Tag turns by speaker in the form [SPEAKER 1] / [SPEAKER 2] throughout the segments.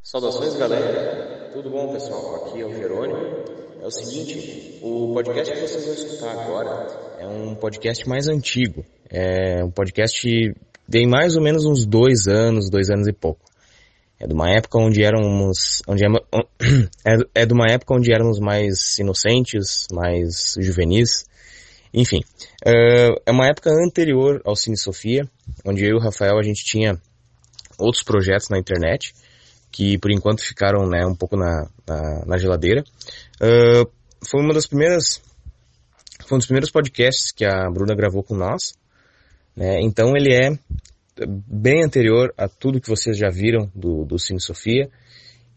[SPEAKER 1] Saudações, galera! Tudo bom, pessoal? Aqui é o Jerônimo. É o seguinte, o podcast que vocês vão escutar agora é um podcast mais antigo. É um podcast que tem mais ou menos uns 2 anos e pouco. É de uma época onde éramos mais inocentes, mais juvenis. Enfim, é uma época anterior ao Cine Sofia, onde eu e o Rafael a gente tinha outros projetos na internet, que por enquanto ficaram, né, um pouco na geladeira. Foi um dos primeiros podcasts que a Bruna gravou com nós, né? Então ele é bem anterior a tudo que vocês já viram do Cine Sofia,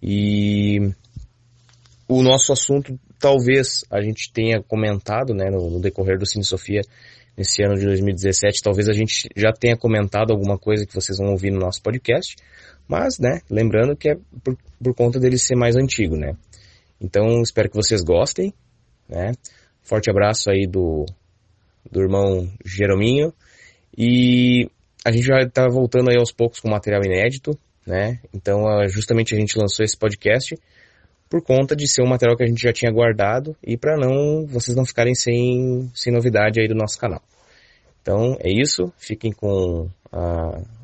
[SPEAKER 1] e o nosso assunto talvez a gente tenha comentado, né, no decorrer do Cine Sofia nesse ano de 2017, talvez a gente já tenha comentado alguma coisa que vocês vão ouvir no nosso podcast, mas, né, lembrando que é por conta dele ser mais antigo, né. Então, espero que vocês gostem, né. Forte abraço aí do irmão Jerominho, e a gente já tá voltando aí aos poucos com material inédito, né. Então, justamente a gente lançou esse podcast por conta de ser um material que a gente já tinha guardado e para vocês não ficarem sem novidade aí do nosso canal. Então, é isso. Fiquem com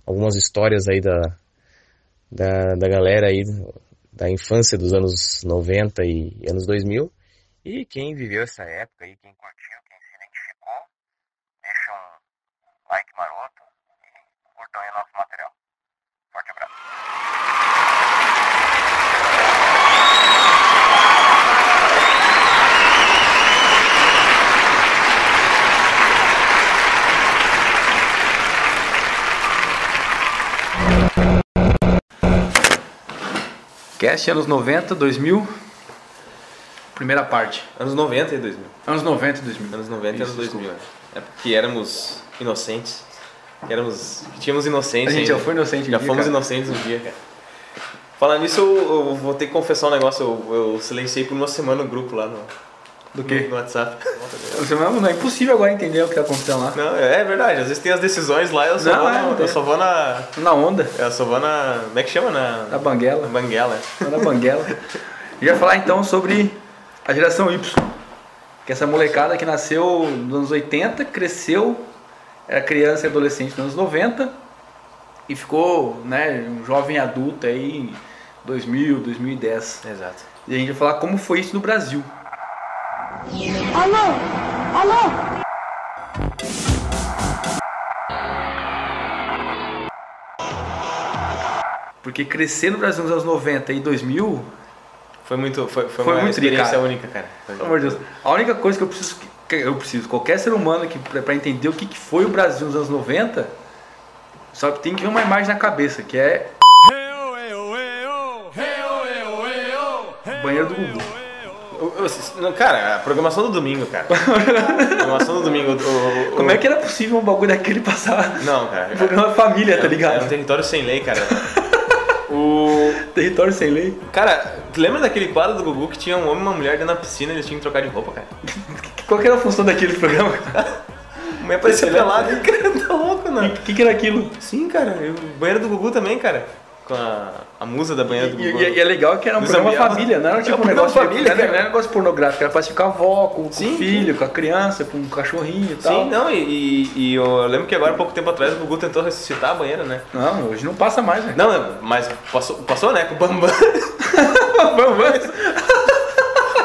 [SPEAKER 1] algumas histórias aí da galera aí, da infância dos anos 90 e anos 2000. E quem viveu essa época aí, quem curtiu, quem se identificou, deixa um like maroto e curtam aí o nosso material. Forte abraço.
[SPEAKER 2] Cast anos 90, 2000, primeira parte.
[SPEAKER 1] Anos 90 e 2000.
[SPEAKER 2] Anos 90 e 2000.
[SPEAKER 1] Anos 90 e anos 2000. É porque éramos inocentes. Tínhamos inocência.
[SPEAKER 2] A gente já foi inocente.
[SPEAKER 1] Já fomos inocentes um dia, cara. Falando nisso, eu vou ter que confessar um negócio. Eu silenciei por uma semana o grupo lá
[SPEAKER 2] Do quê?
[SPEAKER 1] No WhatsApp.
[SPEAKER 2] Não é impossível agora entender o que tá acontecendo lá.
[SPEAKER 1] Não, é verdade. Às vezes tem as decisões lá, eu só vou na...
[SPEAKER 2] Na onda.
[SPEAKER 1] Eu só vou na... Como é que chama?
[SPEAKER 2] Na banguela.
[SPEAKER 1] Na banguela.
[SPEAKER 2] Na banguela. A gente vai falar então sobre a geração Y. Que é essa molecada que nasceu nos anos 80, cresceu, era criança e adolescente nos anos 90 e ficou, né, um jovem adulto aí em 2000, 2010.
[SPEAKER 1] Exato.
[SPEAKER 2] E a gente vai falar como foi isso no Brasil.
[SPEAKER 3] Alô?
[SPEAKER 2] Porque crescer no Brasil nos anos 90 e 2000
[SPEAKER 1] foi uma
[SPEAKER 2] muito
[SPEAKER 1] experiência única, cara.
[SPEAKER 2] Pelo amor de Deus. A única coisa que eu preciso, qualquer ser humano que para entender o que foi o Brasil nos anos 90, só tem que ver uma imagem na cabeça, que é banheiro do Gugu.
[SPEAKER 1] Cara, a programação do domingo, cara. Programação do domingo.
[SPEAKER 2] Como é que era possível um bagulho daquele passar?
[SPEAKER 1] Não, cara.
[SPEAKER 2] Programa família, tá ligado?
[SPEAKER 1] É um território sem lei, cara.
[SPEAKER 2] Território sem lei.
[SPEAKER 1] Cara, tu lembra daquele quadro do Gugu que tinha um homem e uma mulher dentro da piscina e eles tinham que trocar de roupa, cara?
[SPEAKER 2] Qual que era a função daquele programa?
[SPEAKER 1] A mulher parecia pelada, cara, tá louco, né?
[SPEAKER 2] O que era aquilo?
[SPEAKER 1] Sim, cara, o banheiro do Gugu também, cara. Com a musa da banheira do Gugu.
[SPEAKER 2] E é legal que era um programa família, não era tipo um negócio família, não era um negócio pornográfico, era pra ficar a avó, com o filho, com a criança, com o cachorrinho e tal.
[SPEAKER 1] Sim, não, e eu lembro que agora, pouco tempo atrás, o Gugu tentou ressuscitar a banheira, né?
[SPEAKER 2] Não, hoje não passa mais, né?
[SPEAKER 1] Não, mas passou, né? Com o Bambam.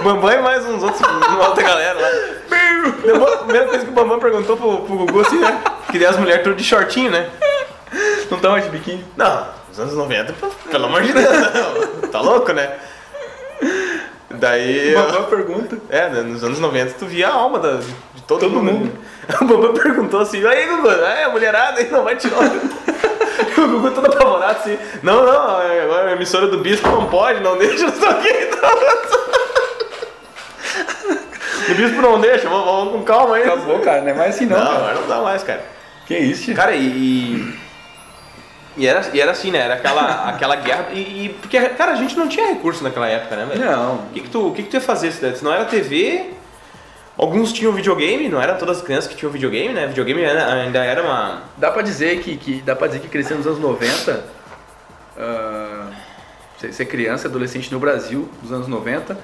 [SPEAKER 1] Bambam e mais uns outros, uma outra galera lá. A primeira coisa que o Bambam perguntou pro Gugu, assim, né? Que as mulheres tudo de shortinho, né?
[SPEAKER 2] Não tava de biquíni?
[SPEAKER 1] Não, nos anos 90, pelo amor de Deus, não. Tá louco, né? Daí...
[SPEAKER 2] O Bambam pergunta.
[SPEAKER 1] Nos anos 90 tu via a alma de todo mundo. O Bambam perguntou assim, aí Gugu, a mulherada aí não vai tirar. O Gugu todo apavorado assim, não, agora a emissora do Bispo não pode, não deixa, não sei o que. O Bispo não deixa, vamos com calma aí.
[SPEAKER 2] Acabou, cara, não é mais assim não,
[SPEAKER 1] não,
[SPEAKER 2] cara.
[SPEAKER 1] agora não dá mais, cara.
[SPEAKER 2] Que isso, tio?
[SPEAKER 1] Cara, e
[SPEAKER 3] E era assim, né? Era aquela guerra. Porque, cara, a gente não tinha recurso naquela época, né, velho?
[SPEAKER 2] Não.
[SPEAKER 3] O que tu ia fazer? Se não era TV, alguns tinham videogame, não eram todas as crianças que tinham videogame, né? Videogame ainda era uma...
[SPEAKER 2] Dá pra dizer que crescer nos anos 90, ser criança, adolescente no Brasil, dos anos 90,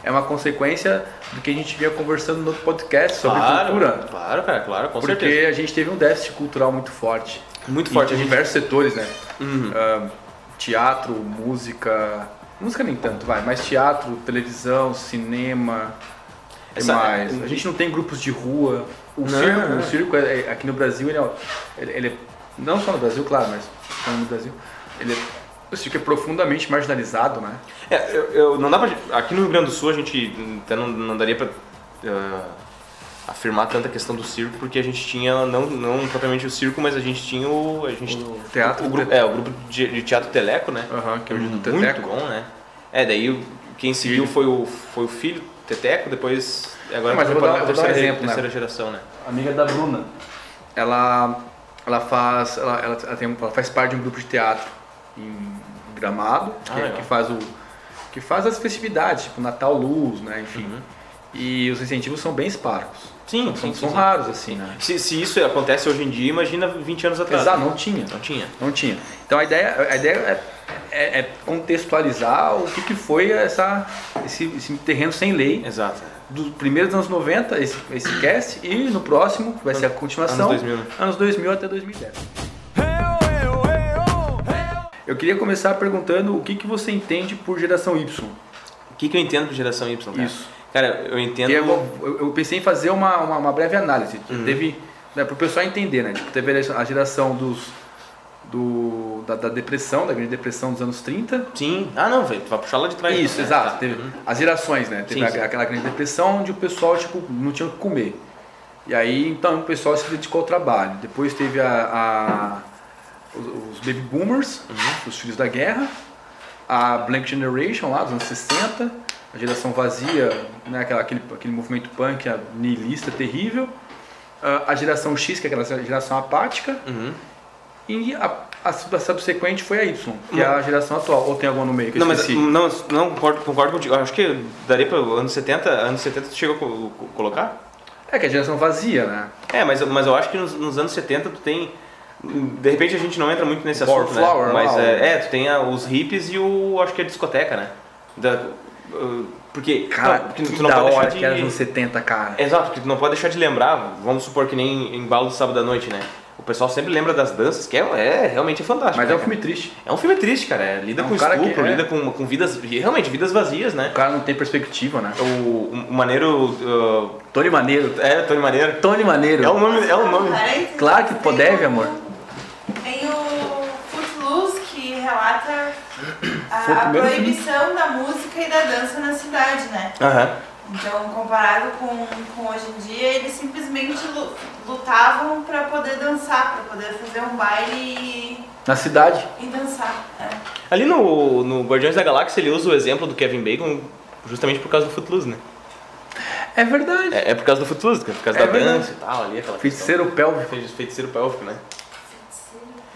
[SPEAKER 2] é uma consequência do que a gente vinha conversando no outro podcast sobre cultura.
[SPEAKER 3] Claro, cara, claro, com
[SPEAKER 2] Porque
[SPEAKER 3] certeza.
[SPEAKER 2] a gente teve um déficit cultural muito forte.
[SPEAKER 3] Muito forte.
[SPEAKER 2] Em diversos setores, né?
[SPEAKER 3] Uhum.
[SPEAKER 2] Teatro, música... Música nem tanto, mas teatro, televisão, cinema... A gente não tem grupos de rua. O circo aqui no Brasil, ele é... Não só no Brasil, claro, mas no Brasil... O circo é profundamente marginalizado, né?
[SPEAKER 3] Não dá pra... Aqui no Rio Grande do Sul a gente até não daria pra afirmar tanta questão do circo, porque a gente tinha, não propriamente o circo, mas a gente tinha o
[SPEAKER 2] teatro.
[SPEAKER 3] O grupo de teatro Teleco, né?
[SPEAKER 2] Que é o
[SPEAKER 3] muito
[SPEAKER 2] Teteco.
[SPEAKER 3] bom, né? Daí quem seguiu foi o filho Teteco, depois... Agora
[SPEAKER 2] mas eu vou dar um exemplo,
[SPEAKER 3] terceira geração, né?
[SPEAKER 2] A amiga da Bruna, ela faz parte de um grupo de teatro em Gramado, que faz as festividades, tipo Natal Luz, né, enfim. Uhum. E os incentivos são bem esparsos.
[SPEAKER 3] Sim,
[SPEAKER 2] são raros, assim, né?
[SPEAKER 3] Se isso acontece hoje em dia, imagina 20 anos atrás.
[SPEAKER 2] Exato, não tinha. Então a ideia é contextualizar o que foi esse terreno sem lei.
[SPEAKER 3] Exato.
[SPEAKER 2] Dos primeiros anos 90, esse cast, e no próximo, que vai ser a continuação, anos 2000 até 2010. Eu queria começar perguntando o que você entende por geração Y.
[SPEAKER 3] O que eu entendo por geração Y, cara?
[SPEAKER 2] Isso.
[SPEAKER 3] Cara, eu entendo...
[SPEAKER 2] Eu pensei em fazer uma breve análise. Uhum. Teve, né, para o pessoal entender, né? Tipo, teve a geração da depressão, da grande depressão dos anos 30.
[SPEAKER 3] Sim. Ah, não, velho, tu vai puxar lá de trás.
[SPEAKER 2] Isso, exato. Teve as gerações, né? Teve aquela grande depressão onde o pessoal, tipo, não tinha o que comer. E aí, então, o pessoal se dedicou ao trabalho. Depois teve os baby boomers, os filhos da guerra. A Blank Generation lá, dos anos 60. A geração vazia, né? Aquele movimento punk, nihilista, terrível. A geração X, que é aquela geração apática.
[SPEAKER 3] Uhum.
[SPEAKER 2] E a subsequente foi a Y, que é a geração atual. Ou tem alguma no meio que eu esqueci?
[SPEAKER 3] Não, concordo contigo. Acho que daria para anos 70. Anos 70 tu chegou a colocar?
[SPEAKER 2] Que é a geração vazia, né?
[SPEAKER 3] Mas eu acho que nos anos 70 tu tem... De repente a gente não entra muito nesse assunto, né?
[SPEAKER 2] Flower,
[SPEAKER 3] mas tu tem os hippies e acho que a discoteca, né? Porque,
[SPEAKER 2] cara,
[SPEAKER 3] porque tu não pode deixar de...
[SPEAKER 2] que era nos anos 70, cara.
[SPEAKER 3] Exato, porque tu não pode deixar de lembrar, vamos supor que nem em Embalo do Sábado à Noite, né? O pessoal sempre lembra das danças, que realmente fantástico.
[SPEAKER 2] Mas
[SPEAKER 3] né,
[SPEAKER 2] é um filme triste.
[SPEAKER 3] É um filme triste, cara. Lida com estupro, lida com vidas, realmente, vidas vazias, né?
[SPEAKER 2] O cara não tem perspectiva, né?
[SPEAKER 3] O maneiro...
[SPEAKER 2] Tony Maneiro.
[SPEAKER 3] Tony Maneiro.
[SPEAKER 2] Tony Maneiro.
[SPEAKER 3] É um nome.
[SPEAKER 2] Claro que deve, amor.
[SPEAKER 4] Tem o Footloose, que relata a proibição da música e da dança na cidade, né? Então, comparado com hoje em dia, eles simplesmente lutavam para poder dançar, para poder fazer um baile
[SPEAKER 2] na cidade
[SPEAKER 4] e dançar.
[SPEAKER 3] Ali no Guardiões da Galáxia ele usa o exemplo do Kevin Bacon justamente por causa do Footloose, né?
[SPEAKER 2] É verdade.
[SPEAKER 3] É por causa do Footloose, por causa da dança e tal, ali aquela
[SPEAKER 2] feiticeiro pélvico.
[SPEAKER 3] Feiticeiro pélvico, né?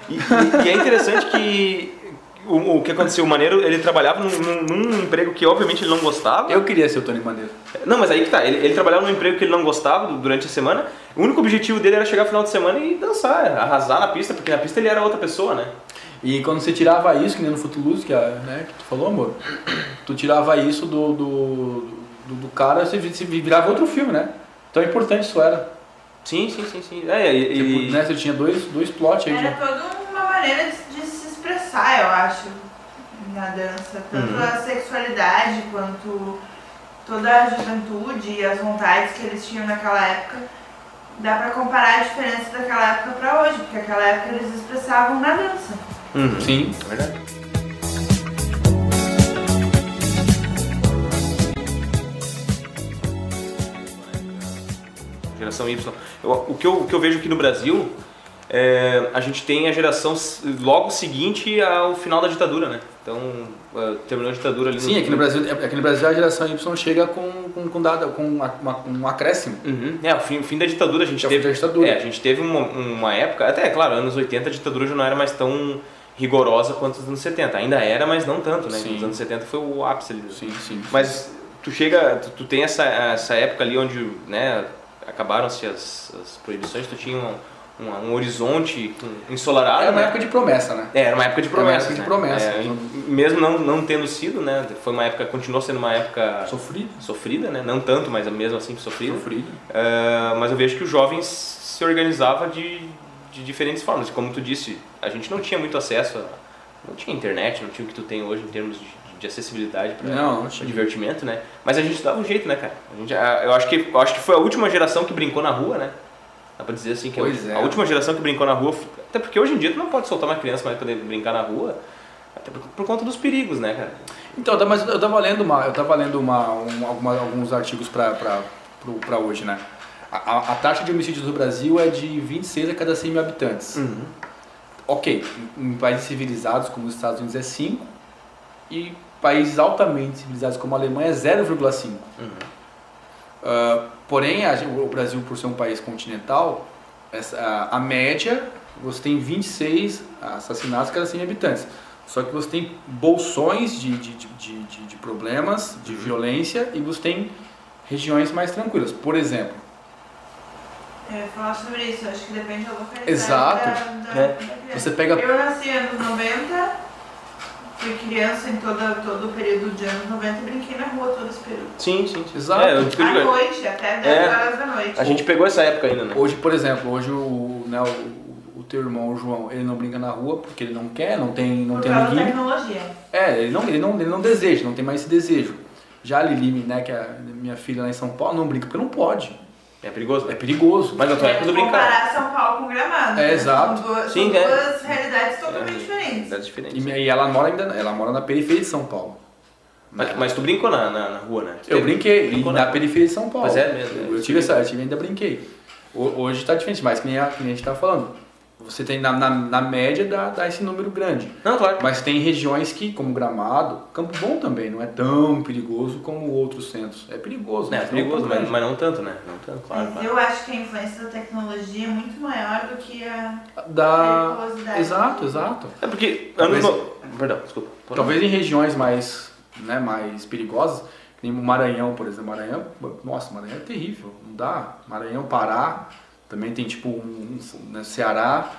[SPEAKER 3] E é interessante que o que aconteceu, o Maneiro, ele trabalhava num emprego que obviamente ele não gostava.
[SPEAKER 2] Eu queria ser o Tony Maneiro.
[SPEAKER 3] Não, mas aí que tá, ele trabalhava num emprego que ele não gostava durante a semana. O único objetivo dele era chegar no final de semana e dançar, arrasar na pista, porque na pista ele era outra pessoa, né?
[SPEAKER 2] E quando você tirava isso, que nem no Footloose, que tu falou, amor, tu tirava isso do cara, você virava outro filme, né? Tão importante isso era.
[SPEAKER 3] Sim.
[SPEAKER 2] Né, você tinha dois plots aí.
[SPEAKER 4] Era toda uma maneira de se expressar, eu acho, na dança. Tanto a sexualidade, quanto toda a juventude e as vontades que eles tinham naquela época. Dá pra comparar a diferença daquela época pra hoje, porque naquela época eles expressavam na dança.
[SPEAKER 2] Sim, é verdade.
[SPEAKER 3] Geração Y. O que eu vejo aqui no Brasil, a gente tem a geração logo seguinte ao final da ditadura, né? Então, terminou a ditadura ali.
[SPEAKER 2] Sim, aqui no Brasil a geração Y chega com um acréscimo.
[SPEAKER 3] O fim da ditadura a gente teve.
[SPEAKER 2] A gente teve
[SPEAKER 3] uma época, até claro, anos 80 a ditadura já não era mais tão rigorosa quanto os anos 70. Ainda era, mas não tanto, né?
[SPEAKER 2] Sim.
[SPEAKER 3] Nos anos 70 foi o ápice ali.
[SPEAKER 2] Sim.
[SPEAKER 3] Mas tu tem essa época ali onde, né, acabaram-se as proibições, tu tinha um horizonte ensolarado.
[SPEAKER 2] Era uma época de promessa, né?
[SPEAKER 3] Era uma época de promessa. Mesmo não tendo sido, né? Foi uma época, continuou sendo uma época sofrida, né? Não tanto, mas mesmo assim sofrida. Mas eu vejo que os jovens se organizavam de diferentes formas. Como tu disse, a gente não tinha muito acesso, não tinha internet, não tinha o que tu tem hoje em termos de acessibilidade para divertimento, né? Mas a gente dava um jeito, né, cara? Eu acho que foi a última geração que brincou na rua, né? Dá pra dizer assim que a última geração que brincou na rua, até porque hoje em dia tu não pode soltar uma criança mais poder brincar na rua, até por conta dos perigos, né, cara?
[SPEAKER 2] Então, mas eu tava lendo alguns artigos pra hoje, né? A taxa de homicídios no Brasil é de 26 a cada 100 mil habitantes. Ok, em países civilizados como os Estados Unidos é 5 e países altamente civilizados como a Alemanha é 0,5. Porém, o Brasil, por ser um país continental, a média, você tem 26 assassinatos a cada 100 habitantes. Só que você tem bolsões de problemas, de violência, e você tem regiões mais tranquilas. Por exemplo...
[SPEAKER 4] Eu ia falar sobre isso, acho que depende da localidade.
[SPEAKER 2] Exato. Você pega...
[SPEAKER 4] Eu nasci nos anos 90, fui criança em todo o período de anos 90 e brinquei na rua todo esse período.
[SPEAKER 3] Sim.
[SPEAKER 2] Exato.
[SPEAKER 4] À noite, até 10 horas da noite.
[SPEAKER 3] A gente pegou essa época ainda, né?
[SPEAKER 2] Hoje, por exemplo, o teu irmão, o João, ele não brinca na rua porque ele não quer, não tem ninguém.
[SPEAKER 4] Por causa da tecnologia.
[SPEAKER 2] Ele não deseja, não tem mais esse desejo. Já a Lili, né, que é a minha filha lá em São Paulo, não brinca porque não pode.
[SPEAKER 3] É perigoso?
[SPEAKER 2] É perigoso.
[SPEAKER 3] Mas na tua época tu brincava.
[SPEAKER 4] Comparar São Paulo com Gramado.
[SPEAKER 2] Exato.
[SPEAKER 4] São duas realidades totalmente diferentes.
[SPEAKER 2] E ela mora na periferia de São Paulo.
[SPEAKER 3] Mas tu brincou na rua, né?
[SPEAKER 2] Eu brinquei na periferia de São Paulo.
[SPEAKER 3] Mas é mesmo.
[SPEAKER 2] Eu ainda brinquei. Hoje está diferente, mas que nem a gente está falando. Você tem na média dá esse número grande.
[SPEAKER 3] Não, claro.
[SPEAKER 2] Mas tem regiões que, como Gramado, Campo Bom também, não é tão perigoso como outros centros. É perigoso.
[SPEAKER 3] É perigoso, mas não tanto, né? Não tanto, claro.
[SPEAKER 4] Eu acho que a influência da tecnologia é muito maior do que a periculosidade.
[SPEAKER 2] Exato.
[SPEAKER 3] É porque... Perdão, desculpa.
[SPEAKER 2] Talvez em regiões mais perigosas, como o Maranhão, por exemplo. Maranhão é terrível. Não dá. Maranhão, Pará... Também tem tipo Ceará,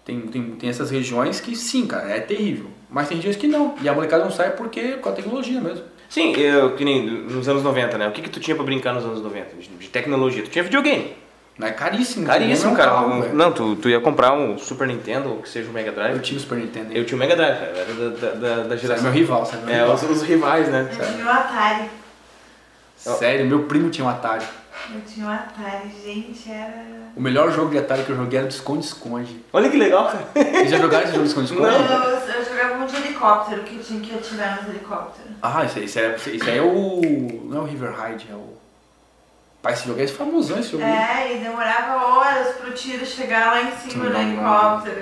[SPEAKER 2] tem essas regiões que sim, cara, é terrível. Mas tem regiões que não. E a molecada não sai por causa da tecnologia mesmo.
[SPEAKER 3] Sim, que nem nos anos 90, né? O que tu tinha pra brincar nos anos 90? De tecnologia. Tu tinha videogame.
[SPEAKER 2] Não é caríssimo.
[SPEAKER 3] Caríssimo, cara. Não, tu ia comprar um Super Nintendo, ou que seja um Mega Drive.
[SPEAKER 2] Eu tinha o Super Nintendo.
[SPEAKER 3] Eu tinha o Mega Drive, cara. Era da geração.
[SPEAKER 2] Você é meu rival,
[SPEAKER 3] os rivais, né?
[SPEAKER 4] Eu tinha o Atari.
[SPEAKER 2] Sério, meu primo tinha um Atari.
[SPEAKER 4] Eu tinha um Atari, gente, era...
[SPEAKER 2] O melhor jogo de Atari que eu joguei era do Esconde-Esconde.
[SPEAKER 3] Olha que legal, cara.
[SPEAKER 2] Vocês já jogaram esse jogo de Esconde-Esconde?
[SPEAKER 4] Eu jogava um de helicóptero, que tinha que atirar nos helicópteros.
[SPEAKER 2] Isso aí é o... Não é o River Ride, é o... Pai, esse jogo é famosão, esse jogo.
[SPEAKER 4] E demorava horas pro tiro chegar lá em cima do helicóptero.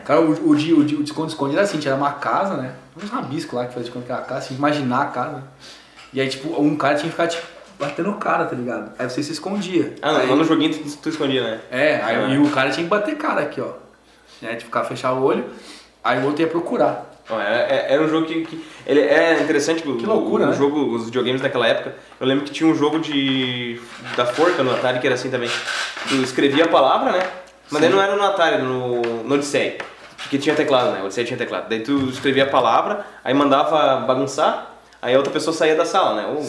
[SPEAKER 2] Cara, o de Esconde-Esconde era assim, tinha uma casa, né? Uns rabiscos lá que fazia de conta que era a casa, tinha que imaginar a casa. E aí, tipo, um cara tinha que ficar, tipo, batendo o cara, tá ligado? Aí você se escondia.
[SPEAKER 3] Aí, no joguinho tu escondia, né?
[SPEAKER 2] Aí o cara tinha que bater cara aqui, ó. Né? Tipo, fechar o olho, aí o outro ia procurar.
[SPEAKER 3] Era um jogo que ele é interessante.
[SPEAKER 2] Que loucura, né?
[SPEAKER 3] Os videogames daquela época. Eu lembro que tinha um jogo da forca no Atari que era assim também. Tu escrevia a palavra, né? Mas daí não era no Atari, no Odyssey. Porque tinha teclado, né? O Odyssey tinha teclado. Daí tu escrevia a palavra, aí mandava bagunçar. Aí a outra pessoa saía da sala, né? Ou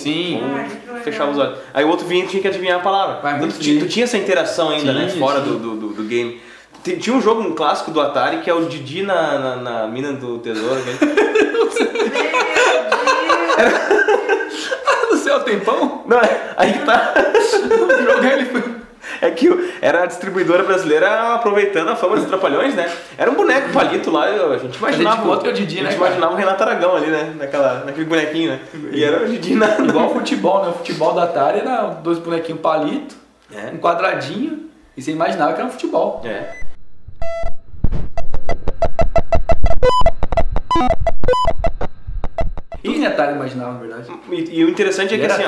[SPEAKER 3] fechava os olhos. Aí o outro vinha e tinha que adivinhar a palavra. Então, tu tinha essa interação ainda, né? Fora do game. Tinha um jogo, um clássico do Atari, que é o Didi na mina do tesouro.
[SPEAKER 2] No céu tem pão?
[SPEAKER 3] Não, aí que tá. É que era a distribuidora brasileira aproveitando a fama dos Trapalhões, né? Era um boneco palito lá, a gente imaginava.
[SPEAKER 2] O Didi, né,
[SPEAKER 3] imaginava o Renato Aragão ali, né? Naquele bonequinho, né? E era o Didi
[SPEAKER 2] igual futebol, né? O futebol da Atari era 2 bonequinhos palito, um quadradinho, e você imaginava que era um futebol.
[SPEAKER 3] E Atari,
[SPEAKER 2] imaginava, na verdade.
[SPEAKER 3] E o interessante é que assim,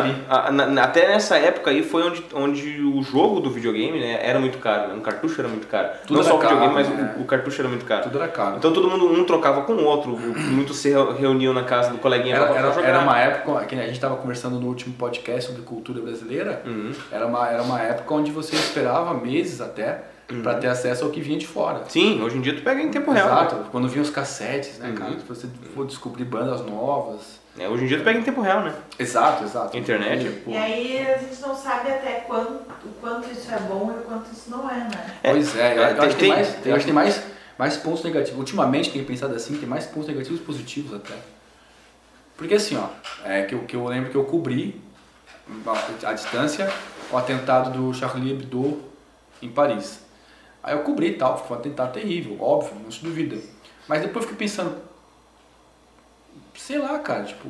[SPEAKER 3] até nessa época aí foi onde o jogo do videogame, né, era muito caro, né? Um cartucho era muito caro.
[SPEAKER 2] Tudo
[SPEAKER 3] não só o videogame,
[SPEAKER 2] caro,
[SPEAKER 3] mas o cartucho era muito caro.
[SPEAKER 2] Tudo era caro.
[SPEAKER 3] Então todo mundo trocava com o outro, muitos se reuniam na casa do coleguinha pra jogar.
[SPEAKER 2] Era uma época, que a gente estava conversando no último podcast sobre cultura brasileira, era uma época onde você esperava meses até para ter acesso ao que vinha de fora.
[SPEAKER 3] Sim, hoje em dia tu pega em tempo real.
[SPEAKER 2] Exato, quando vinham os cassetes, né, cara? Se você for descobrir bandas novas.
[SPEAKER 3] Hoje em dia tu pega em tempo real, né?
[SPEAKER 2] Exato.
[SPEAKER 3] Internet.
[SPEAKER 4] E aí a gente não sabe até o quanto isso é bom e o quanto isso não é, né?
[SPEAKER 2] Pois é, eu acho que tem mais pontos negativos. Ultimamente, tenho pensado assim, tem mais pontos negativos e positivos até. Porque assim, ó, que eu lembro que eu cobri à distância o atentado do Charlie Hebdo em Paris. Aí eu cobri e tal, foi um atentado terrível, óbvio, não se duvida. Mas depois eu fiquei pensando, sei lá, cara, tipo,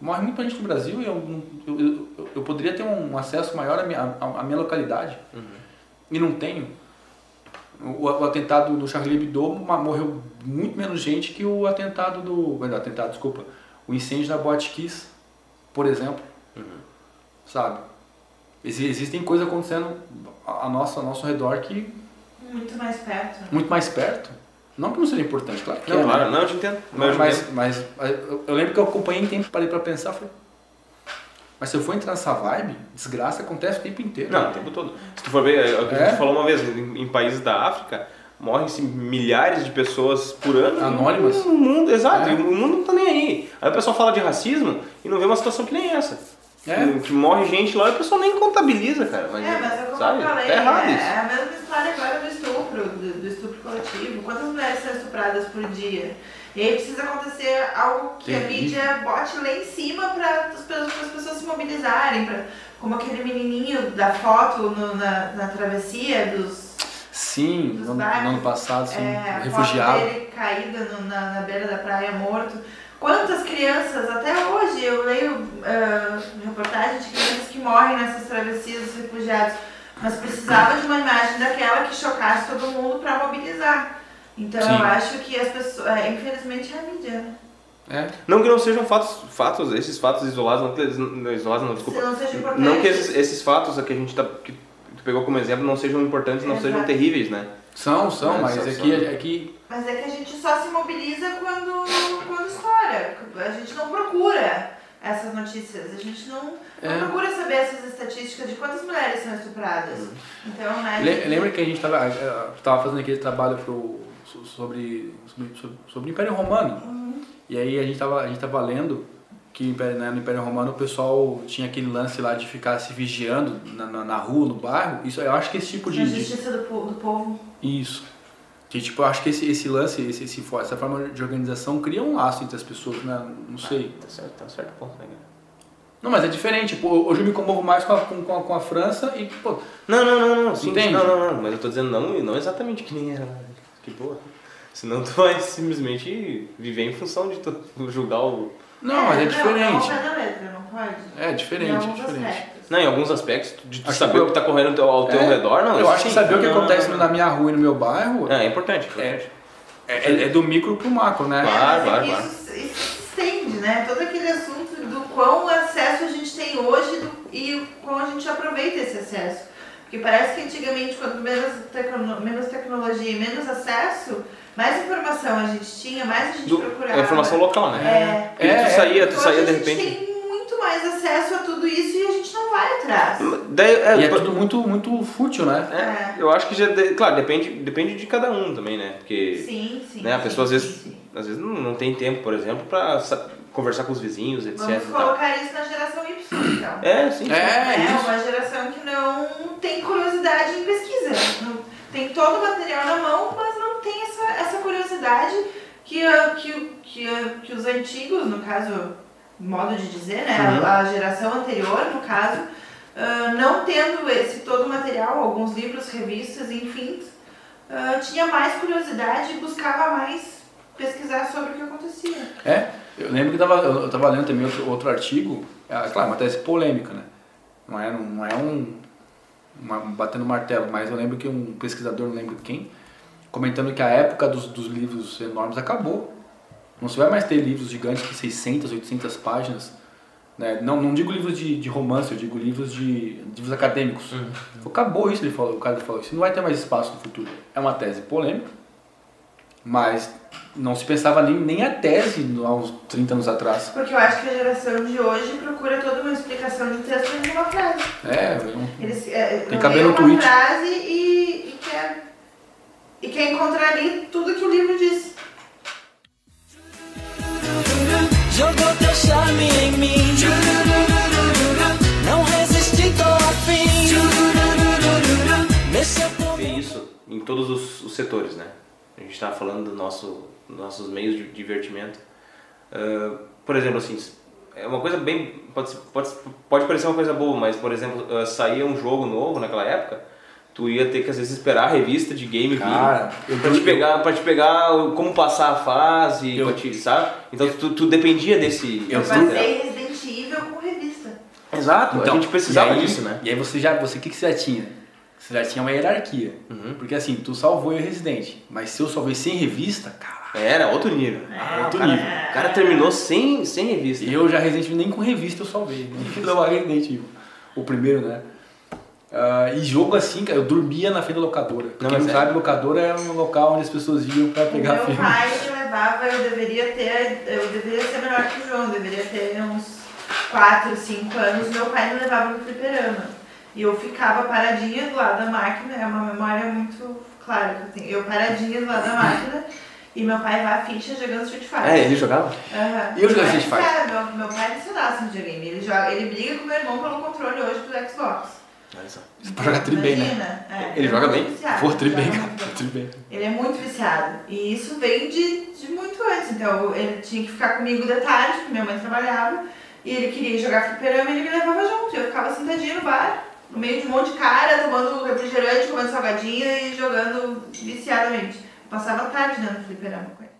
[SPEAKER 2] morre muita gente no Brasil e eu poderia ter um acesso maior à minha localidade. E não tenho. O atentado do Charlie Hebdo morreu muito menos gente que o o incêndio da Boate Kiss, por exemplo. Sabe? Existem coisas acontecendo ao nosso redor que...
[SPEAKER 4] Muito mais perto.
[SPEAKER 2] Muito mais perto. Não que não seja importante, claro que
[SPEAKER 3] não, claro, não, eu te entendo.
[SPEAKER 2] Mas eu lembro que eu acompanhei em tempo, parei pra pensar, falei... Mas se eu for entrar nessa vibe, desgraça acontece o tempo inteiro.
[SPEAKER 3] Não, o tempo todo. Se tu for ver, é o que a gente falou uma vez, em países da África, morrem-se milhares de pessoas por ano.
[SPEAKER 2] Anônimas.
[SPEAKER 3] O mundo, exato, e o mundo não tá nem aí. Aí o pessoal fala de racismo e não vê uma situação que nem essa. Que morre gente lá e o pessoal nem contabiliza, cara.
[SPEAKER 4] Mas é como
[SPEAKER 3] sabe?
[SPEAKER 4] eu falei,
[SPEAKER 3] é errado isso.
[SPEAKER 4] É a mesma história agora do estupro coletivo. Quantas mulheres são estupradas por dia? E aí precisa acontecer algo que a mídia bote lá em cima para as pessoas se mobilizarem. Como aquele menininho da foto na travessia dos...
[SPEAKER 2] Sim, no ano passado, sim, refugiado.
[SPEAKER 4] A foto dele caída na beira da praia, morto. Quantas crianças, até hoje, eu leio reportagens de crianças que morrem nessas travessias dos refugiados, mas precisava de uma imagem daquela que chocasse todo mundo para mobilizar. Então eu acho que as pessoas, infelizmente, é a mídia, né?
[SPEAKER 3] Não que não sejam fatos, esses fatos isolados, desculpa.
[SPEAKER 4] Não sejam importantes.
[SPEAKER 3] Não que esses fatos que a gente que tu pegou como exemplo não sejam importantes, não sejam terríveis, né?
[SPEAKER 2] São, mas é que...
[SPEAKER 4] Mas é que a gente só se mobiliza quando estoura. A gente não procura essas notícias. A gente não procura saber essas estatísticas de quantas mulheres são estupradas. Então, né?
[SPEAKER 2] Lembra que a gente tava fazendo aquele trabalho sobre o Império Romano? E aí a gente tava lendo que no Império Romano o pessoal tinha aquele lance lá de ficar se vigiando na rua, no bairro. Isso, eu acho que esse tipo de...
[SPEAKER 4] A justiça do povo.
[SPEAKER 2] Isso. Que, tipo, eu acho que esse lance, essa forma de organização cria um laço entre as pessoas, né? Não sei.
[SPEAKER 3] Tá certo ponto, né?
[SPEAKER 2] Não, mas é diferente. Pô, hoje eu me comovo mais com a França e, pô...
[SPEAKER 3] Não. Sim,
[SPEAKER 2] entende?
[SPEAKER 3] Não. Mas eu tô dizendo não exatamente que nem era. Que boa. Senão tu vai simplesmente viver em função de tu julgar o...
[SPEAKER 2] Não, mas é diferente.
[SPEAKER 4] Não pode.
[SPEAKER 2] É diferente,
[SPEAKER 3] Não, em alguns aspectos, de tu saber o que tá correndo ao teu redor, não.
[SPEAKER 2] Eu acho que saber o que acontece na minha rua e no meu bairro...
[SPEAKER 3] É importante.
[SPEAKER 2] É do micro pro macro, né?
[SPEAKER 3] Claro.
[SPEAKER 4] Isso estende, né? Todo aquele assunto do quão acesso a gente tem hoje e quão a gente aproveita esse acesso. Porque parece que antigamente, quando menos tecnologia e menos acesso, mais informação a gente tinha, mais a gente procurava.
[SPEAKER 3] É informação local, né? Tu saía de repente...
[SPEAKER 4] A gente tem muito mais acesso a tudo isso e a gente não vai atrás.
[SPEAKER 2] E é tudo muito fútil, né?
[SPEAKER 3] Eu acho que claro, depende de cada um também, né? Porque
[SPEAKER 4] sim,
[SPEAKER 3] né, a pessoa às vezes não tem tempo, por exemplo, para conversar com os vizinhos, etc.
[SPEAKER 4] Vamos colocar isso na geração Y, então.
[SPEAKER 3] Sim.
[SPEAKER 4] É uma geração que não tem curiosidade em pesquisa. Não, tem todo o material na mão, mas não tem essa curiosidade que os antigos, no caso, modo de dizer, né? A geração anterior, no caso, não tendo esse todo o material, alguns livros, revistas, enfim, tinha mais curiosidade e buscava mais pesquisar sobre o que acontecia.
[SPEAKER 2] Eu lembro que eu estava lendo também outro artigo, claro, uma tese polêmica, né? Não é batendo martelo, mas eu lembro que um pesquisador, não lembro quem, comentando que a época dos livros enormes acabou. Não se vai mais ter livros gigantes de 600, 800 páginas. Né? Não digo livros de romance, eu digo livros acadêmicos. Acabou isso, o cara falou. Isso não vai ter mais espaço no futuro. É uma tese polêmica, mas não se pensava nem a tese há uns 30 anos atrás.
[SPEAKER 4] Porque eu acho que a geração de hoje procura toda uma explicação de texto em uma frase. Eles
[SPEAKER 2] tem que caber no tweet.
[SPEAKER 4] Uma frase e quer encontrar ali tudo que o livro diz.
[SPEAKER 5] Jogou teu charme em mim, não resisti, tô afim.
[SPEAKER 3] Tem isso em todos os setores, né? A gente está falando nossos meios de divertimento. Por exemplo, assim, é uma coisa bem... Pode parecer uma coisa boa, mas, por exemplo, saía um jogo novo naquela época, tu ia ter que, às vezes, esperar a revista de game vir pra te pegar como passar a fase, sabe? Então, tu dependia desse...
[SPEAKER 4] Eu passei Resident Evil com revista.
[SPEAKER 3] Exato, então, a gente precisava disso, né?
[SPEAKER 2] E aí, o que você já tinha? Você já tinha uma hierarquia. Porque assim, tu salvou o Resident, mas se eu salvei sem revista, cara...
[SPEAKER 3] Era outro nível. O cara terminou sem revista.
[SPEAKER 2] E eu já Resident Evil nem com revista eu salvei. Nem fiz o Resident Evil. O primeiro, né? E jogo assim, cara, eu dormia na frente da locadora. Quem não sabe, locadora é um local onde as pessoas iam pra pegar filme.
[SPEAKER 4] Meu pai me levava, eu deveria ser menor que o João, eu deveria ter uns 4, 5 anos. Meu pai me levava no fliperama. E eu ficava paradinha do lado da máquina, é uma memória muito clara que eu tenho. Eu paradinha do lado da máquina e meu pai vai a ficha jogando Street Fighter.
[SPEAKER 3] Ele jogava?
[SPEAKER 2] E eu jogava Street Fighter?
[SPEAKER 4] Meu pai é viciadaço no videogame. Ele briga com meu irmão pelo controle hoje do Xbox.
[SPEAKER 3] Olha só.
[SPEAKER 2] Pra jogar tri bem, né?
[SPEAKER 3] Ele joga bem?
[SPEAKER 2] Pô, tri bem, cara.
[SPEAKER 4] Ele é muito viciado. E isso vem de muito antes. Então ele tinha que ficar comigo de tarde, porque minha mãe trabalhava. E ele queria jogar fliperama e ele me levava junto. Eu ficava sentadinha no bar, no meio de um monte de cara, tomando refrigerante, comendo salgadinho e jogando viciadamente. Eu passava a tarde dentro do fliperama com ele.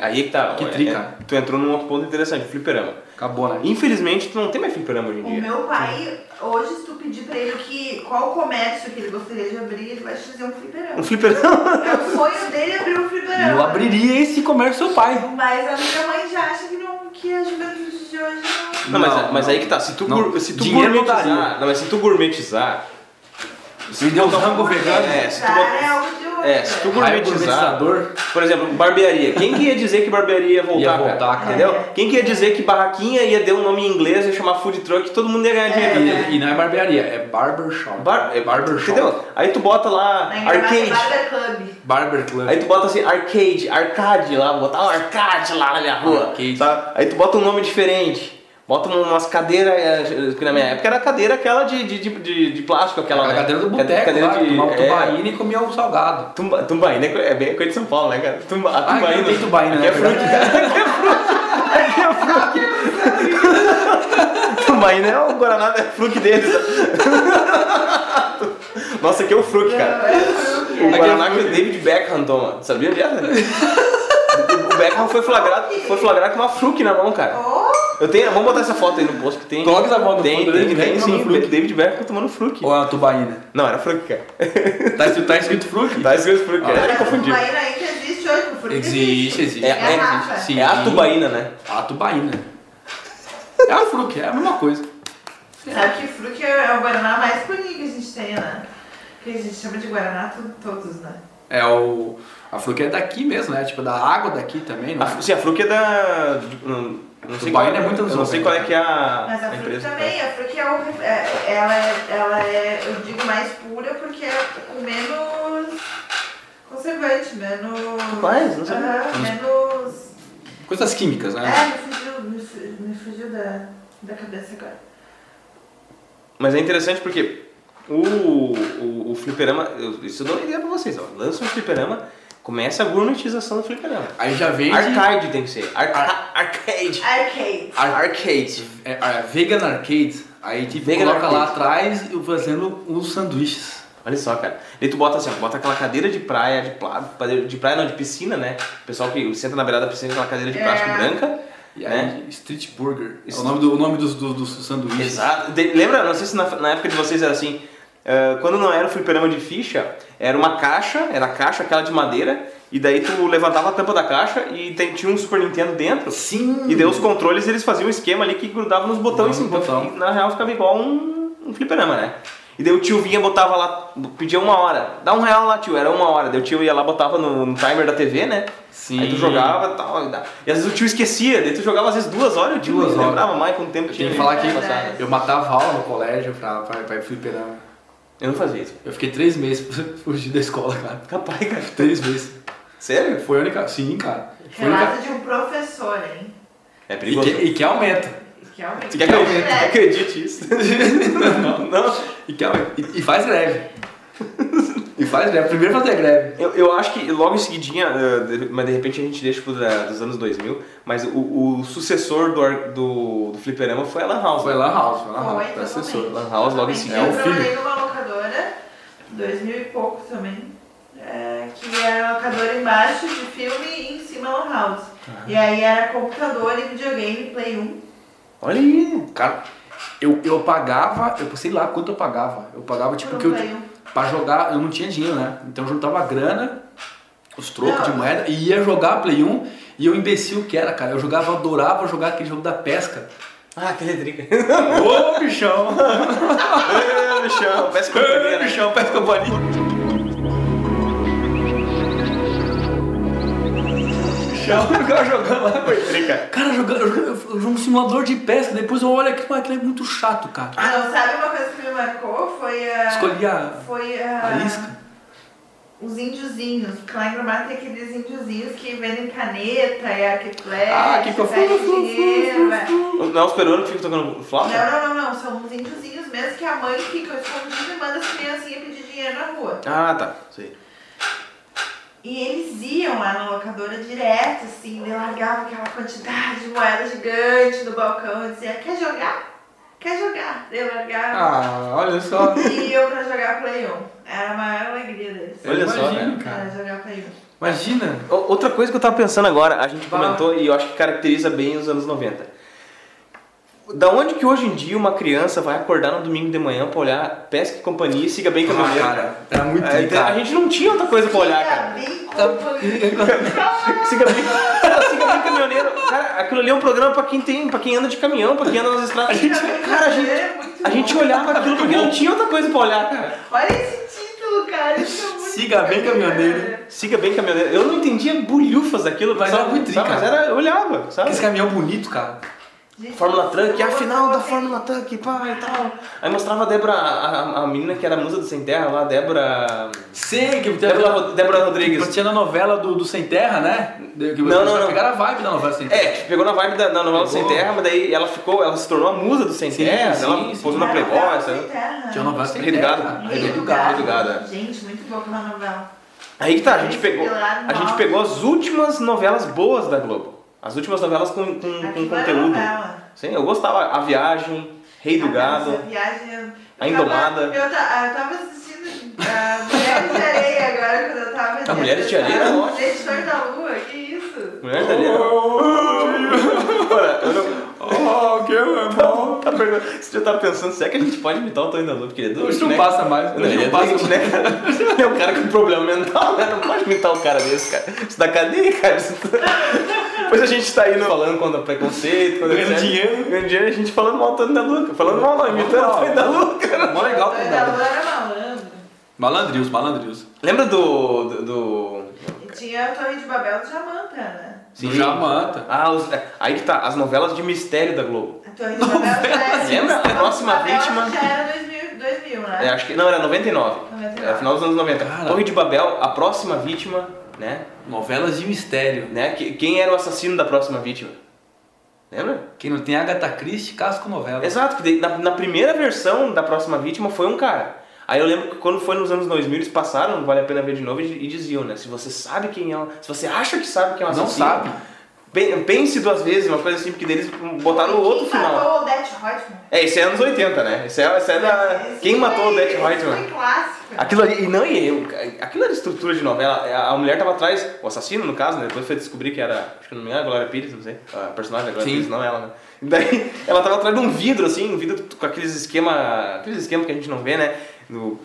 [SPEAKER 3] Aí que tá.
[SPEAKER 2] Que trica.
[SPEAKER 3] Tu entrou num outro ponto interessante, o fliperama.
[SPEAKER 2] Acabou, né?
[SPEAKER 3] Infelizmente, tu não tem mais fliperama hoje em dia.
[SPEAKER 4] O meu pai, hoje, se tu pedir pra ele qual comércio que ele gostaria de abrir, ele vai te fazer um fliperama.
[SPEAKER 3] Um fliperama?
[SPEAKER 4] É o sonho dele abrir um fliperama.
[SPEAKER 2] Eu abriria esse comércio seu pai.
[SPEAKER 4] Mas a minha mãe já acha que a juventude de hoje
[SPEAKER 3] não... Mas aí que tá, se tu gourmetizar... Não, mas se tu gourmetizar...
[SPEAKER 2] Se deu um rango vegano...
[SPEAKER 3] Se tu gourmetizar... Por exemplo, barbearia. Quem que ia dizer que barbearia ia voltar, cara? Entendeu? Quem que ia dizer que barraquinha ia ter um nome em inglês e chamar food truck e todo mundo ia ganhar dinheiro?
[SPEAKER 2] E não é barbearia, é barbershop.
[SPEAKER 3] Barbershop. Entendeu? Aí tu bota lá arcade.
[SPEAKER 2] Barber Club.
[SPEAKER 3] Aí tu bota assim arcade lá, botar um arcade lá na minha rua. Tá? Aí tu bota um nome diferente. Bota umas cadeiras, que na minha época era a cadeira aquela de plástico, aquela
[SPEAKER 2] cadeira do boteco, tomava tubaína e comia um salgado.
[SPEAKER 3] Tubaína é bem coisa de São Paulo, né, cara?
[SPEAKER 2] Tubaína, tem tubaína, né?
[SPEAKER 3] Aqui é fruque. Tubaína é o Guaraná, é fruque deles. Nossa, aqui é o fruque, cara. O Guaraná que o David Beckham toma, sabia disso? O Beckham foi flagrado com uma fruque na mão, cara. Vamos botar essa foto aí no post que tem.
[SPEAKER 2] Coloca essa foto no
[SPEAKER 3] tem sim, o David Beckham tomando fruque.
[SPEAKER 2] Ou é uma tubaína?
[SPEAKER 3] Não, era fruque, cara.
[SPEAKER 2] Tá escrito fruque?
[SPEAKER 3] Tá escrito fruque,
[SPEAKER 4] é confundido. A tubaína ainda existe hoje, o fruque
[SPEAKER 2] existe.
[SPEAKER 3] É a tubaína, né?
[SPEAKER 2] A tubaína. É a fruque, é a mesma coisa.
[SPEAKER 4] Sabe que fruque é o Guaraná mais purinho que a gente tem, né? Que a gente chama de Guaraná todos, né?
[SPEAKER 2] A fruque é daqui mesmo, né? Tipo, da água daqui também, não é?
[SPEAKER 3] Sim, a fruque é da... Não sei qual é, muito eu não sei qual é que é a
[SPEAKER 4] Mas a
[SPEAKER 3] empresa.
[SPEAKER 4] Fruc também, a Fruc ela é, eu digo mais pura porque é com menos conservante, menos...
[SPEAKER 3] Não sei.
[SPEAKER 4] Menos...
[SPEAKER 2] Coisas químicas, né?
[SPEAKER 4] Me fugiu da cabeça agora.
[SPEAKER 3] Mas é interessante porque o fliperama, isso eu dou uma ideia pra vocês, ó. Lança um fliperama, começa a gourmetização do fliperama.
[SPEAKER 2] Aí já vem
[SPEAKER 3] arcade tem que ser. Arcade.
[SPEAKER 2] Vegan arcade. Aí tipo, coloca lá atrás fazendo os sanduíches.
[SPEAKER 3] Olha só, cara. Aí tu bota assim, bota aquela cadeira de praia, de praia não, de piscina, né? O pessoal que senta na beirada da piscina com aquela cadeira de plástico branca.
[SPEAKER 2] E aí, Street Burger. É o nome dos sanduíches.
[SPEAKER 3] Exato. Lembra, não sei se na época de vocês era assim, quando não era o fliperama de ficha, era uma caixa, era a caixa aquela de madeira, e daí tu levantava a tampa da caixa e tinha um Super Nintendo dentro.
[SPEAKER 2] Sim!
[SPEAKER 3] E daí os controles, eles faziam um esquema ali que grudava nos botões, assim, então, na real ficava igual um fliperama, né? E daí o tio vinha, botava lá, pedia 1 hora, dá R$1 lá, tio, era 1 hora. Daí o tio ia lá, botava no timer da TV, né?
[SPEAKER 2] Sim.
[SPEAKER 3] Aí tu jogava e tal, e às vezes o tio esquecia, daí tu jogava às vezes 2 horas, o tio não lembrava mais com o tempo que tinha.
[SPEAKER 2] Tem que falar que eu matava aula no colégio pra ir fliperama.
[SPEAKER 3] Eu não fazia isso.
[SPEAKER 2] Eu fiquei 3 meses fugir da escola, cara.
[SPEAKER 3] Capaz, cara.
[SPEAKER 2] 3 meses.
[SPEAKER 3] Sério?
[SPEAKER 2] Foi a única... Sim, cara.
[SPEAKER 4] Relato de um professor, hein?
[SPEAKER 3] É perigoso.
[SPEAKER 2] E que aumenta.
[SPEAKER 3] Você quer que eu acredite isso? não.
[SPEAKER 2] E faz greve. Primeiro fazer greve.
[SPEAKER 3] Eu acho que logo em seguidinha, mas de repente a gente deixa dos anos 2000, mas o sucessor do fliperama foi a Lan House.
[SPEAKER 2] Foi a Lan House.
[SPEAKER 3] Lan House logo em seguida.
[SPEAKER 4] Eu trabalhei numa locadora, 2000 e pouco também, que era locadora embaixo de filme e em cima Lan House. E aí era computador e videogame, Play 1.
[SPEAKER 3] Olha aí!
[SPEAKER 2] Cara, eu pagava, eu sei lá quanto eu pagava. Eu pagava tipo que pra jogar, eu não tinha dinheiro, né? Então eu juntava a grana, os trocos de moeda e ia jogar Play 1 e eu imbecil que era, cara. Eu adorava jogar aquele jogo da pesca.
[SPEAKER 3] Ah, aquele drica.
[SPEAKER 2] Ô, bichão!
[SPEAKER 3] Ô, bichão! Pesca companhia, né?
[SPEAKER 2] Bichão, pesca companhia. Eu ficava jogando lá, cara, jogando um simulador de pesca, depois eu olho aquilo é muito chato, cara.
[SPEAKER 4] Não, sabe uma coisa que me marcou?
[SPEAKER 2] Escolhi a isca.
[SPEAKER 4] Os índiozinhos, porque lá em Gramado tem aqueles índiozinhos que vendem caneta e arco e flecha.
[SPEAKER 2] Ah, que
[SPEAKER 3] não, os peruanos que ficam tocando flauta?
[SPEAKER 4] Não, são uns índiozinhos mesmo que a mãe fica escondida e manda as criancinhas pedir dinheiro na rua.
[SPEAKER 3] Ah, tá, sei.
[SPEAKER 4] E eles iam lá na locadora direto, assim, e largavam aquela quantidade de moeda gigante no balcão e dizia, quer jogar? Quer jogar? Eu largava.
[SPEAKER 2] Ah, olha só.
[SPEAKER 4] E eu pra jogar Play 1. Era a maior alegria deles.
[SPEAKER 3] Olha só, né?
[SPEAKER 4] Era jogar Play 1.
[SPEAKER 2] Imagina.
[SPEAKER 3] Outra coisa que eu tava pensando agora, a gente comentou e eu acho que caracteriza bem os anos 90. Da onde que hoje em dia uma criança vai acordar no domingo de manhã pra olhar Pesca e Companhia e Siga Bem Caminhoneiro?
[SPEAKER 2] Cara, era muito
[SPEAKER 3] A gente não tinha outra coisa pra olhar, cara. Siga Bem Caminhoneiro. Cara, aquilo ali é um programa pra quem anda de caminhão, pra quem anda nas estradas. A gente olhava aquilo porque não tinha outra coisa pra olhar, cara.
[SPEAKER 4] Olha esse título, cara. Isso é muito
[SPEAKER 2] Siga Bem Caminhoneiro.
[SPEAKER 3] Siga Bem Caminhoneiro. Eu não entendia bulhufas daquilo,
[SPEAKER 2] mas era muito rico,
[SPEAKER 3] cara. Eu olhava, sabe?
[SPEAKER 2] Esse caminhão bonito, cara.
[SPEAKER 3] Fórmula Truck, a final da Fórmula Truck, pá, e tal. Aí mostrava a Débora, a menina que era a musa do Sem Terra lá, Débora...
[SPEAKER 2] Sei, que
[SPEAKER 3] Débora Rodrigues.
[SPEAKER 2] Que tinha na novela do Sem Terra, né?
[SPEAKER 3] Não.
[SPEAKER 2] Pegaram a vibe da novela Sem Terra.
[SPEAKER 3] Pegou na vibe da novela do Sem Terra, mas daí ela se tornou a musa do Sem Terra, ela posou na Playboy, sabe?
[SPEAKER 2] Tinha uma novela Sem
[SPEAKER 3] Rei do Gado.
[SPEAKER 2] Rei do Gado.
[SPEAKER 4] Gente, muito boa aquela novela.
[SPEAKER 3] Aí que tá, a gente pegou as últimas novelas boas da Globo. As últimas novelas com conteúdo. Sim, eu gostava. A Viagem, Rei do Gado, A Indomada.
[SPEAKER 4] Eu tava assistindo Mulheres de Areia agora, quando eu tava vendo.
[SPEAKER 3] A Mulheres de Areia era ótimo.
[SPEAKER 4] Editor da Lua, que isso?
[SPEAKER 3] Mulheres de Areia.
[SPEAKER 2] Que bom.
[SPEAKER 3] Você já tava pensando, será que a gente pode imitar o Tonho da Lua? Porque ele é
[SPEAKER 2] Hoje não passa mais.
[SPEAKER 3] Ele é doente, né, cara? Ele é um cara com problema mental, né? Não pode imitar um cara desse, cara. Isso dá cadeia, cara. Depois a gente tá indo falando contra preconceito, ganhando dinheiro, a gente falando mal do Tonho da Lua. Falando mal, não, imitando o Tonho da Lua, cara.
[SPEAKER 2] Mó legal o
[SPEAKER 4] Tonho da Lua era malandro.
[SPEAKER 2] Malandrios.
[SPEAKER 3] Lembra do...
[SPEAKER 4] E tinha a Torre de Babel do Jamanta, né?
[SPEAKER 2] Sim. Do Jamanta.
[SPEAKER 3] Aí que tá, as novelas de mistério da Globo.
[SPEAKER 4] A Torre de Babel já era...
[SPEAKER 3] Lembra? A Próxima Vítima...
[SPEAKER 4] Já era 2000, né?
[SPEAKER 3] Acho que... Não, era 99. É final dos anos 90.
[SPEAKER 2] Cara.
[SPEAKER 3] Torre de Babel, A Próxima Vítima, né?
[SPEAKER 2] Novelas de mistério.
[SPEAKER 3] Né? Quem era o assassino da Próxima Vítima? Lembra?
[SPEAKER 2] Quem não tem Agatha Christie, casca novela.
[SPEAKER 3] Exato, que na primeira versão da Próxima Vítima foi um cara. Aí eu lembro que quando foi nos anos 2000 eles passaram, Vale a Pena Ver de Novo, e diziam, né? Se você sabe quem é, se você acha que sabe quem é o assassino...
[SPEAKER 2] Não sabe.
[SPEAKER 3] Pense 2 vezes, uma coisa assim, porque eles botaram o outro final.
[SPEAKER 4] Quem matou o Odette Reutemann?
[SPEAKER 3] Esse é anos 80, né? Esse é da... Quem matou o Odette Reutemann?
[SPEAKER 4] Foi clássico.
[SPEAKER 3] Aquilo ali, aquilo era estrutura de novela. A mulher tava atrás, o assassino no caso, né? Depois foi descobrir que era, acho que não me engano, a Glória Pires, não sei. A personagem da Glória Pires, não ela, né? Daí ela tava atrás de um vidro, assim, um vidro com aqueles esquema que a gente não vê, né?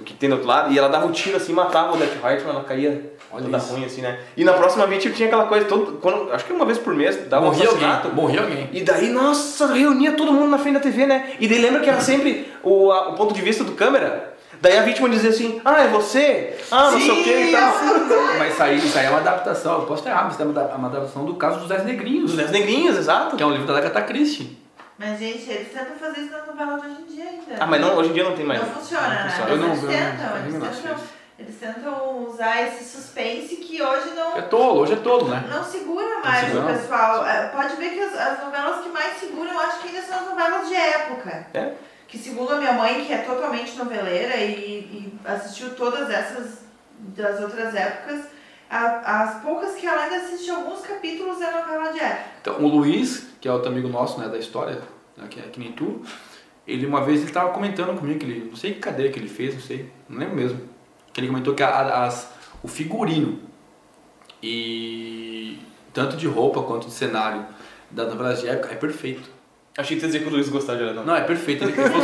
[SPEAKER 3] que tem do outro lado, e ela dava um tiro assim, matava o Death Heart, mas ela caía toda ruim assim, né? E na próxima vítima tinha aquela coisa, acho que uma vez por mês dava um assassinato.
[SPEAKER 2] Morria alguém.
[SPEAKER 3] E daí, nossa, reunia todo mundo na frente da TV, né? E daí lembra que era sempre o ponto de vista do câmera? Daí a vítima dizia assim, é você? Não sei o que e tal.
[SPEAKER 2] Mas isso aí é uma adaptação, eu posso estar errado, mas é uma adaptação do caso dos 10 Negrinhos.
[SPEAKER 3] Dos 10 Negrinhos, exato.
[SPEAKER 2] Que é um livro da Agatha Christie.
[SPEAKER 4] Mas, gente, eles tentam fazer isso na novela de hoje em dia ainda.
[SPEAKER 3] Mas hoje em dia não tem mais.
[SPEAKER 4] Não funciona, né? Eles tentam usar esse suspense que hoje não...
[SPEAKER 2] Hoje é tolo, né?
[SPEAKER 4] Não segura mais o pessoal. Pode ver que as novelas que mais seguram, acho que ainda são as novelas de época. Que segundo a minha mãe, que é totalmente noveleira e assistiu todas essas das outras épocas, as poucas que ela ainda assiste alguns capítulos é novela de época.
[SPEAKER 2] Então, o Luiz, que é outro amigo nosso, né, da história, né, que nem tu, uma vez ele estava comentando comigo, que ele, não sei que cadeia que ele fez, não lembro mesmo, que ele comentou que o figurino, e tanto de roupa quanto de cenário das novelas de época é perfeito.
[SPEAKER 3] Achei que você ia dizer que o Luiz gostava de olhar.
[SPEAKER 2] Não, é perfeito. Ele falou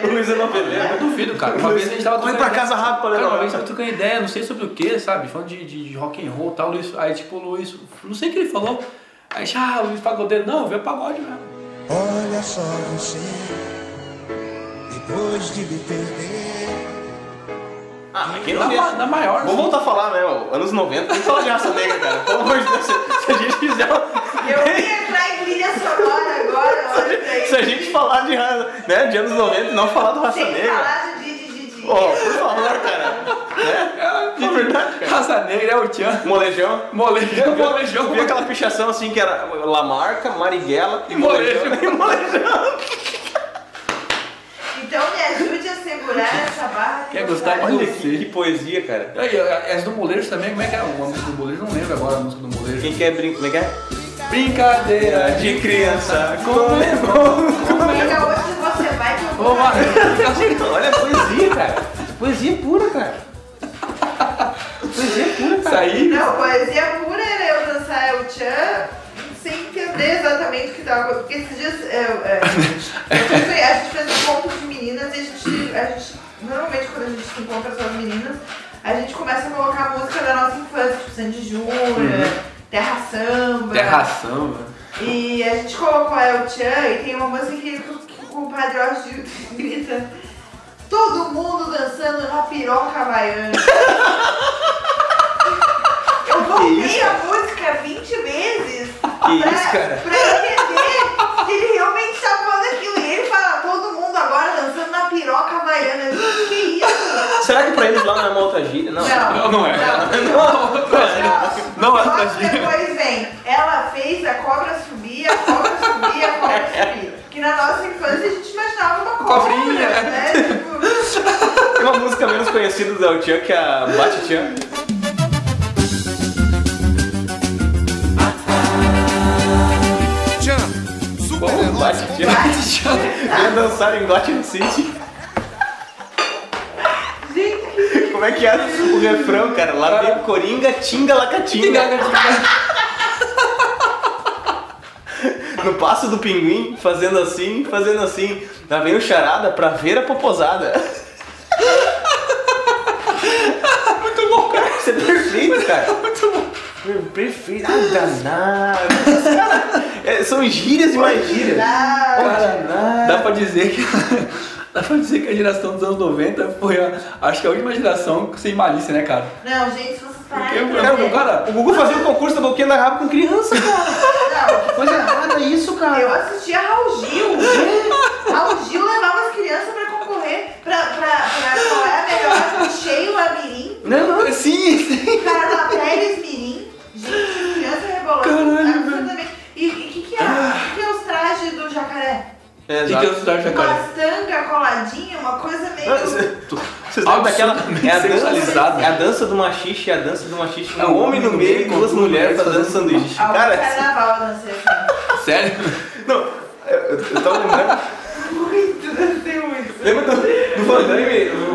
[SPEAKER 3] o Luiz é noveleiro.
[SPEAKER 2] Eu duvido, cara. Uma vez a gente tava
[SPEAKER 3] trocando pra casa rápido pra levar.
[SPEAKER 2] Uma vez a gente trocando ideia, não sei sobre o que, sabe? Falando de rock and roll e tal. Aí tipo, o Luiz, não sei o que ele falou. Aí, o Luiz pagodeiro. Não, veio pagode mesmo.
[SPEAKER 5] Olha só você, depois de me perder.
[SPEAKER 3] Mas quem não vê?
[SPEAKER 2] Na maior.
[SPEAKER 3] Vamos voltar a falar, né? Anos 90, tem que falar de Raça Negra, cara. Pelo amor de Deus, se a gente quiser...
[SPEAKER 4] Eu ia entrar em trilha sonora agora, olha.
[SPEAKER 3] Se a gente falar de anos 90 e não falar do Raça Negra...
[SPEAKER 4] Tem que falar de
[SPEAKER 3] por favor, cara. É verdade, cara.
[SPEAKER 2] Raça Negra é o Tchan.
[SPEAKER 3] Molejão.
[SPEAKER 2] Molejão.
[SPEAKER 3] Vi aquela pichação assim que era Lamarca, Marighella
[SPEAKER 2] e Molejão.
[SPEAKER 4] Então me ajude a segurar essa barra.
[SPEAKER 2] Quer gostar de
[SPEAKER 3] Olha
[SPEAKER 2] você.
[SPEAKER 3] Que poesia, cara.
[SPEAKER 2] As do Molejo também, como é que é? Uma música do Molejo, não lembro agora a música do Molejo.
[SPEAKER 3] Quem quer como é que é?
[SPEAKER 2] Brincadeira
[SPEAKER 3] de criança, como é bom.
[SPEAKER 4] Onde você vai que eu vou.
[SPEAKER 3] Olha a poesia, cara. Poesia pura, cara. Poesia pura, cara.
[SPEAKER 2] Isso aí?
[SPEAKER 4] Não, poesia pura era eu dançar o Tchan sem entender exatamente o que estava. Porque esses dias a gente fez um encontro de meninas e a gente normalmente quando a gente se encontra só as meninas, a gente começa a colocar a música da nossa infância, tipo Sandy Júnior, Terra Samba. E a gente colocou a El Tchan e tem uma música que o compadre Jorge grita: todo mundo dançando na piroca havaiana. Eu voltei a música 20 vezes pra entender se ele realmente tá falando aquilo. E ele fala: todo mundo agora dançando na piroca havaiana. Gente, que isso?
[SPEAKER 3] Será que pra eles lá não é uma outra gíria? Não
[SPEAKER 2] é. Não é outra gíria.
[SPEAKER 4] Depois vem, ela fez a cobra subir, a cobra subir, a cobra subir. Que na nossa infância a gente imaginava uma
[SPEAKER 2] cobrinha,
[SPEAKER 4] né?
[SPEAKER 3] Tem uma música menos conhecida do El Tchan que é a Bate-Tchan. Bate-Tchan. Ia dançar em Gotham City. Como é que é o refrão, cara? Lá vem Coringa, Tinga, Lacatinga. No Passo do Pinguim, fazendo assim. Lá vem o Charada pra ver a poposada. Muito bom, cara. Isso é perfeito, cara. Muito bom. Perfeito. Danado. São gírias e mais gírias.
[SPEAKER 2] Cara, dá pra dizer que a geração dos anos 90 foi, acho que a última geração sem malícia, né, cara?
[SPEAKER 4] Não, gente, se vocês pararem
[SPEAKER 3] cara, o Gugu fazia um concurso da boquinha da rabo com criança, cara.
[SPEAKER 4] Não,
[SPEAKER 3] que coisa errada isso, cara.
[SPEAKER 4] Eu assistia Raul Gil. Raul Gil levava as crianças pra concorrer pra qual é a melhor Sheila Mirim.
[SPEAKER 3] Não, sim.
[SPEAKER 4] Carla Pérez Mirim. Gente, criança rebolando.
[SPEAKER 2] Caralho, velho.
[SPEAKER 4] E o que é os trajes do jacaré?
[SPEAKER 2] Que é os trajes do jacaré?
[SPEAKER 4] Uma tanga coladinha, uma coisa meio...
[SPEAKER 3] Vocês lembram daquela... É a dança do machixe, um homem no meio e duas mulheres fazendo sanduíche.
[SPEAKER 4] Cara, carnaval eu dancei assim.
[SPEAKER 2] Sério?
[SPEAKER 3] Não, eu tava lembrando...
[SPEAKER 4] Dancei muito.
[SPEAKER 3] Lembra do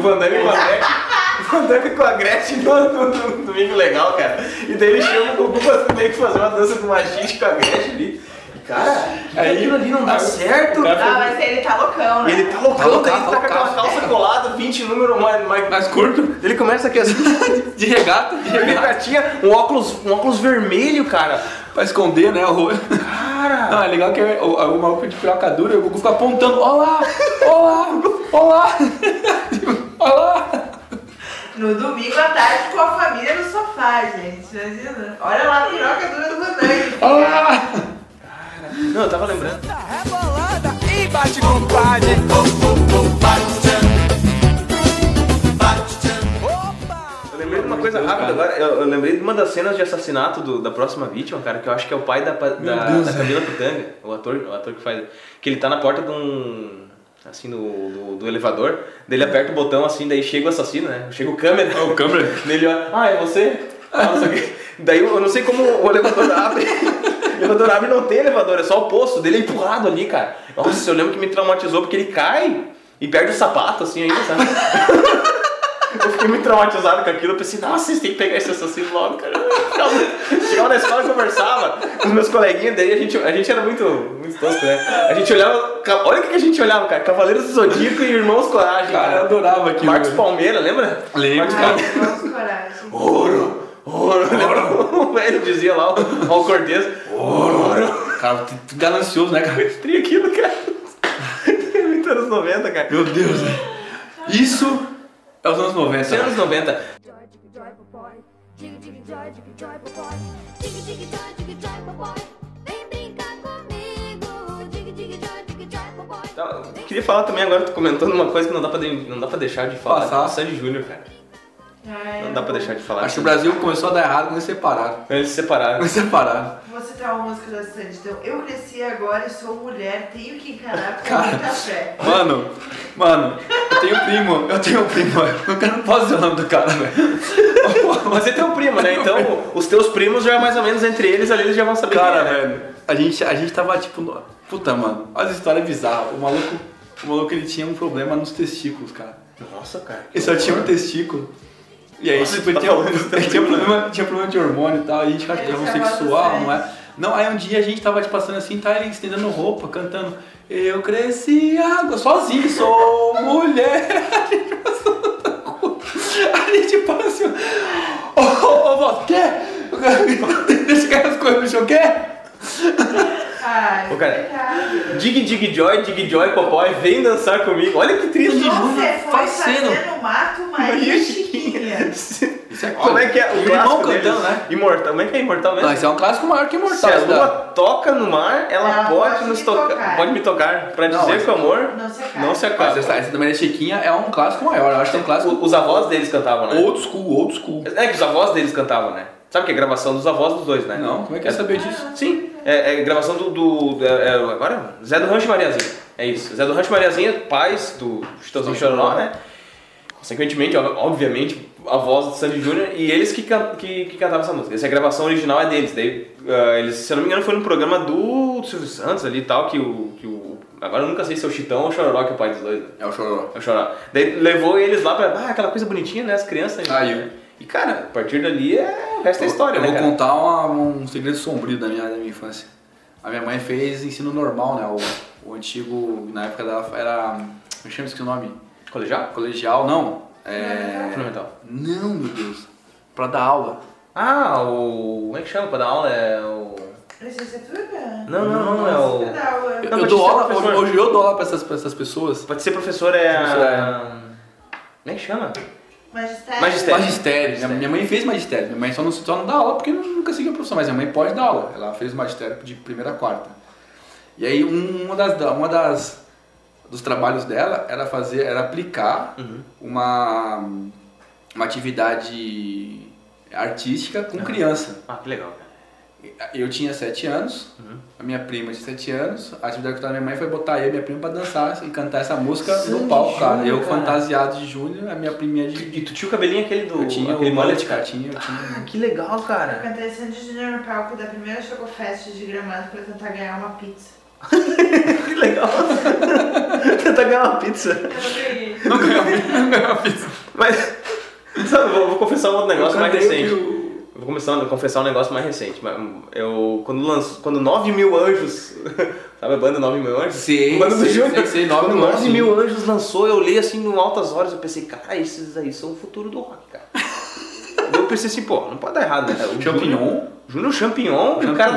[SPEAKER 3] Van Damme com a Gretchen? O Van Damme com a Gretchen no Domingo Legal, cara. E daí ele chama o Gugu pra meio que fazer uma dança do machixe com a Gretchen ali. Cara, aí aquilo ali não dá certo.
[SPEAKER 4] Mas ele tá loucão, né?
[SPEAKER 3] Ele tá loucão, ele tá com aquela calça colada, 20 número mais curto. Ele começa aqui assim,
[SPEAKER 2] de regatinha,
[SPEAKER 3] um óculos vermelho, cara.
[SPEAKER 2] Pra esconder, né, o rosto.
[SPEAKER 3] Cara!
[SPEAKER 2] Não, é legal que o maluco de piroca dura e o Gugu fica apontando, olá.
[SPEAKER 4] No domingo à tarde com a família no sofá, gente. Imagina. Olha lá a piroca dura do Vandamme.
[SPEAKER 3] Olá! Não, eu tava lembrando.
[SPEAKER 5] Rebolada e bate com padre.
[SPEAKER 3] Eu lembrei de uma coisa rápida agora. Eu lembrei de uma das cenas de assassinato da próxima vítima, cara, que eu acho que é o pai da Camila Pitanga, o ator que faz. Que ele tá na porta de um. Assim, do elevador, daí ele aperta o botão assim, daí chega o assassino, né? Chega o câmera.
[SPEAKER 2] O câmera.
[SPEAKER 3] Daí ele olha, é você? Daí eu não sei como o elevador abre. O elevador abre e não tem elevador, é só o poço dele é empurrado ali, cara. Nossa, eu lembro que me traumatizou porque ele cai e perde o sapato assim ainda, sabe? Eu fiquei muito traumatizado com aquilo, eu pensei, nossa, vocês têm que pegar esse assassino logo, cara. Chegava na escola e conversava com os meus coleguinhas, daí a gente era muito tosco, né? A gente olhava, olha o que a gente olhava, cara, Cavaleiros do Zodíaco e Irmãos Coragem.
[SPEAKER 2] Cara, eu adorava aquilo.
[SPEAKER 3] Marcos Palmeira, lembra?
[SPEAKER 2] Lembro.
[SPEAKER 4] Irmãos Coragem.
[SPEAKER 3] Ouro. O velho dizia lá, o Cortez. Ouro.
[SPEAKER 2] Cara, ganancioso, né, cara?
[SPEAKER 3] Eu teria aquilo, cara. Muito anos 90, cara.
[SPEAKER 2] Meu Deus, velho. Isso é os anos 90.
[SPEAKER 3] Isso é anos 90. Eu queria falar também agora, tô comentando uma coisa que não dá pra deixar de falar.
[SPEAKER 2] Passar.
[SPEAKER 3] Sandy Júnior, cara. Não dá pra deixar de falar.
[SPEAKER 2] Acho que o Brasil começou a dar errado quando eles separaram.
[SPEAKER 3] Eles se separaram.
[SPEAKER 4] Vou citar uma música da Sandy. Então, eu cresci agora e sou mulher, tenho que encarar com muita fé.
[SPEAKER 2] Mano, eu tenho um primo. Eu não posso dizer o nome do cara, velho.
[SPEAKER 3] Mas você tem um primo, né? Então, os teus primos já mais ou menos entre eles ali, eles já vão saber.
[SPEAKER 2] Cara, velho, a gente tava tipo, puta, mano, olha essa história bizarra. O maluco ele tinha um problema nos testículos, cara.
[SPEAKER 3] Nossa, cara.
[SPEAKER 2] Ele só tinha um testículo. E aí, tipo, tinha problema de hormônio e tal, e a gente acha que era homossexual, não é? Não, aí um dia a gente tava tipo, passando assim, tá ele estendendo roupa, cantando eu cresci água, sozinho, sou mulher. A gente passa assim, ô, quer? Deixa eu cair as coisas no chão, quer?
[SPEAKER 4] Ai,
[SPEAKER 3] Dig Joy, Popói, vem dançar comigo. Olha que triste.
[SPEAKER 4] Você foi fazer no mato, Maria Chiquinha.
[SPEAKER 3] Como é que é? O
[SPEAKER 2] irmão cantando, né?
[SPEAKER 3] Imortal. Como é que é Imortal mesmo?
[SPEAKER 2] Não, esse é um clássico maior que Imortal.
[SPEAKER 3] Se a lua toca no mar, ela pode me tocar. Pra dizer que o amor não se acaba.
[SPEAKER 2] Essa da Maria Chiquinha é um clássico maior. Eu acho que é um clássico.
[SPEAKER 3] Os avós deles cantavam, né?
[SPEAKER 2] Old school.
[SPEAKER 3] É que os avós deles cantavam, né? Sabe que é gravação dos avós dos dois, né?
[SPEAKER 2] Não, como é que é saber disso?
[SPEAKER 3] Sim, é gravação agora, Zé do Rancho e Mariazinha. É isso, Zé do Rancho e Mariazinha, pais do Chitãozinho e Chororó, né? Consequentemente, obviamente, a voz do Sandy Júnior e eles que cantavam essa música. Essa gravação original é deles. Daí, eles, se eu não me engano, foi num programa do Silvio Santos ali e tal, agora eu nunca sei se é o Chitão ou o Chororó que é o pai dos dois. Né?
[SPEAKER 2] É o Chororó.
[SPEAKER 3] Daí levou eles lá pra aquela coisa bonitinha, né? As crianças. E cara, a partir dali o resto é história, né?
[SPEAKER 2] Eu vou contar um segredo sombrio da minha infância. A minha mãe fez ensino normal, né? O antigo, na época dela era... Eu esqueci o nome.
[SPEAKER 3] Colegial?
[SPEAKER 2] Colegial, não.
[SPEAKER 3] Fundamental.
[SPEAKER 2] Não, meu Deus. Pra dar aula.
[SPEAKER 3] Como é que chama pra dar aula? É o...
[SPEAKER 4] Licenciatura?
[SPEAKER 3] Não, é o...
[SPEAKER 2] Eu dou aula, hoje eu dou aula pra essas pessoas.
[SPEAKER 3] Pode ser professor, Como é que chama?
[SPEAKER 2] Magistério. Minha mãe fez magistério. Minha mãe só não dá aula porque nunca seguiu a profissão, mas minha mãe pode dar aula. Ela fez magistério de primeira a quarta. E aí dos trabalhos dela era aplicar uma atividade artística com criança.
[SPEAKER 3] Ah, que legal, cara.
[SPEAKER 2] Eu tinha 7 anos, a minha prima tinha 7 anos, a atividade que eu da minha mãe foi botar eu e minha prima pra dançar e cantar essa música no palco, cara. Eu fantasiado de Júnior, a minha priminha de...
[SPEAKER 3] E tu tinha o cabelinho aquele do...
[SPEAKER 2] Eu tinha
[SPEAKER 3] aquele
[SPEAKER 2] mullet, cara. Tinha.
[SPEAKER 3] Que legal, cara.
[SPEAKER 4] Eu cantei Sandy Júnior no palco da primeira Chocofest de Gramado pra tentar ganhar uma pizza.
[SPEAKER 3] Que legal. Tentar ganhar uma pizza.
[SPEAKER 4] Eu não ganhei.
[SPEAKER 2] Não ganhei uma pizza.
[SPEAKER 3] Mas, sabe, vou confessar um outro negócio mais recente. Vou começando a confessar um negócio mais recente. Quando 9 Mil Anjos, sabe a banda 9 Mil Anjos?
[SPEAKER 2] Sim,
[SPEAKER 3] banda do Júnior.
[SPEAKER 2] Sim,
[SPEAKER 3] 9 Mil Anjos lançou, eu olhei assim no altas horas, eu pensei, cara, esses aí são o futuro do rock, cara. Eu pensei assim, pô, não pode dar errado, né?
[SPEAKER 2] O Champignon.
[SPEAKER 3] Júnior Champignon, o cara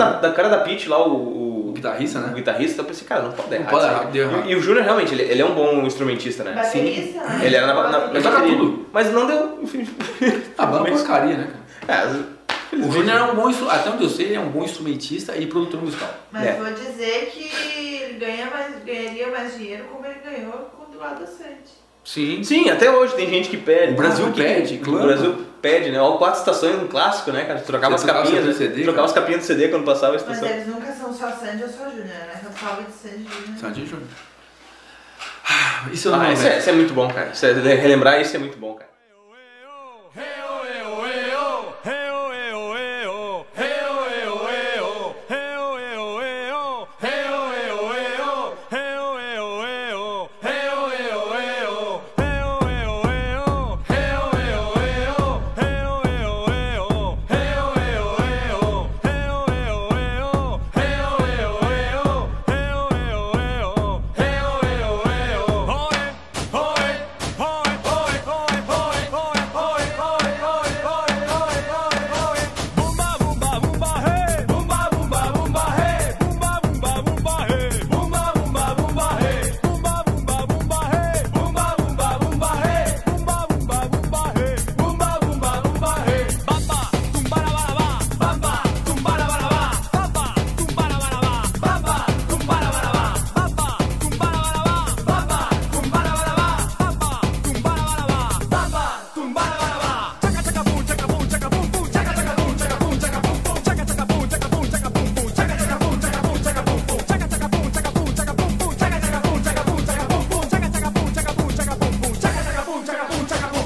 [SPEAKER 3] da Pitty lá, o
[SPEAKER 2] guitarrista, né?
[SPEAKER 3] O guitarrista, eu pensei, cara, não pode dar errado. E o Júnior realmente, ele é um bom instrumentista, né?
[SPEAKER 4] Baterista, né?
[SPEAKER 3] Ele era na bateria, tudo. Mas não deu, enfim.
[SPEAKER 2] A banda porcaria, né, cara?
[SPEAKER 3] O
[SPEAKER 2] Júnior é um bom instrumentista, até onde eu sei, ele é um bom instrumentista e produtor musical.
[SPEAKER 4] Mas vou dizer que ele ganharia mais dinheiro como ele ganhou com o lado docente.
[SPEAKER 3] Sim, até hoje tem gente que pede.
[SPEAKER 2] O Brasil pede, claro.
[SPEAKER 3] O Brasil pede, né? Ó, 4 estações, um clássico, né, cara? Trocava as capinhas, né?
[SPEAKER 2] CD,
[SPEAKER 3] trocava as capinhas do CD quando passava a estação.
[SPEAKER 4] Mas eles nunca são só Sandy ou só Júnior, né? Só fala de Sandy Júnior.
[SPEAKER 2] Sandy Júnior. Isso eu não
[SPEAKER 3] isso é muito bom, cara. Relembrar isso é muito bom, cara.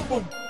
[SPEAKER 5] Boom.